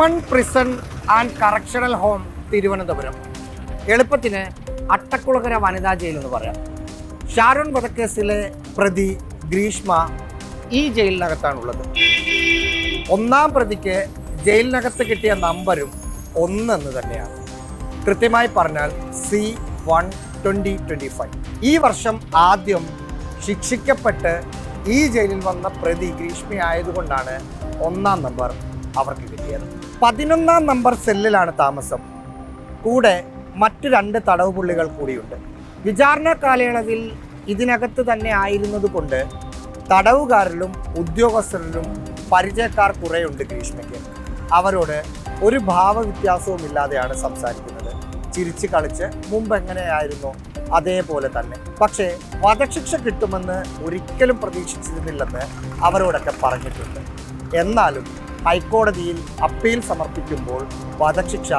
Women prison and correctional home Thiruvananthapuram. എളുപ്പത്തിന് അട്ടക്കുളങ്ങര വനിതാ jail എന്ന് പറയാം. ഷാരോൺ വധക്കേസിലെ പ്രതി ഗ്രീഷ്മ ഈ ജയിലിനകത്താണുള്ളത്. ഒന്നാം പ്രതിക്ക് ജയിലിനകത്ത് കിട്ടിയ നമ്പരും 1 എന്ന് തന്നെയാണ്. കൃത്യമായി പറഞ്ഞാൽ C1-2025. ഈ വർഷം ആദ്യം ശിക്ഷിക്കപ്പെട്ട് ഈ ജയിലിൽ വന്ന പ്രതി ഗ്രീഷ്മ ആയതുകൊണ്ടാണ് 1-ാം നമ്പർ അവർക്ക് കിട്ടിയത്. 11-ാം നമ്പർ സെല്ലിലാണ് താമസം. കൂടെ മറ്റു 2 തടവ് പുള്ളികൾ കൂടിയുണ്ട്. വിചാരണ കാലയളവിൽ ഇതിനകത്ത് തന്നെ ആയിരുന്നത് കൊണ്ട് തടവുകാരിലും ഉദ്യോഗസ്ഥരിലും പരിചയക്കാർ കുറേയുണ്ട് ഗ്രീഷ്മയ്ക്ക്. അവരോട് ഒരു ഭാവവ്യത്യാസവും ഇല്ലാതെയാണ് സംസാരിക്കുന്നത്. ചിരിച്ച് കളിച്ച് മുമ്പ് എങ്ങനെയായിരുന്നോ അതേപോലെ തന്നെ. പക്ഷേ വധശിക്ഷ കിട്ടുമെന്ന് ഒരിക്കലും പ്രതീക്ഷിച്ചിരുന്നില്ലെന്ന് അവരോടൊക്കെ പറഞ്ഞിട്ടുണ്ട്. എന്നാലും ഹൈക്കോടതിയിൽ അപ്പീൽ സമർപ്പിക്കുമ്പോൾ വധശിക്ഷ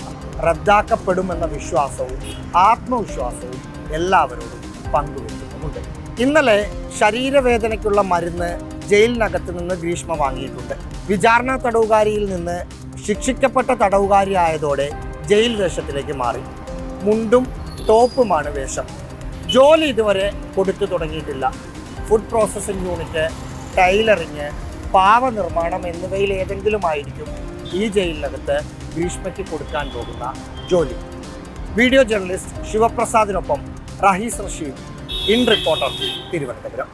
റദ്ദാക്കപ്പെടുമെന്ന വിശ്വാസവും ആത്മവിശ്വാസവും എല്ലാവരോടും പങ്കുവെക്കുന്നുമുണ്ട്. ഇന്നലെ ശരീരവേദനയ്ക്കുള്ള മരുന്ന് ജയിലിനകത്ത് നിന്ന് ഗ്രീഷ്മ വാങ്ങിയിട്ടുണ്ട്. വിചാരണ തടവുകാരിയിൽ നിന്ന് ശിക്ഷിക്കപ്പെട്ട തടവുകാരി ആയതോടെ ജയിൽ വേഷത്തിലേക്ക് മാറി. മുണ്ടും ടോപ്പുമാണ് വേഷം. ജോലി ഇതുവരെ കൊടുത്തു തുടങ്ങിയിട്ടില്ല. ഫുഡ് പ്രോസസ്സിംഗ് യൂണിറ്റ്, ടൈലറിങ്, പാവനിർമ്മാണം എന്നിവയിൽ ഏതെങ്കിലുമായിരിക്കും ഈ ജയിലിനകത്ത് ഗ്രീഷ്മയ്ക്ക് കൊടുക്കാൻ പോകുന്ന ജോലി. വീഡിയോ ജേർണലിസ്റ്റ് ശിവപ്രസാദിനൊപ്പം റഹീസ് റഷീദ്, ഇൻ റിപ്പോർട്ടർ, തിരുവനന്തപുരം.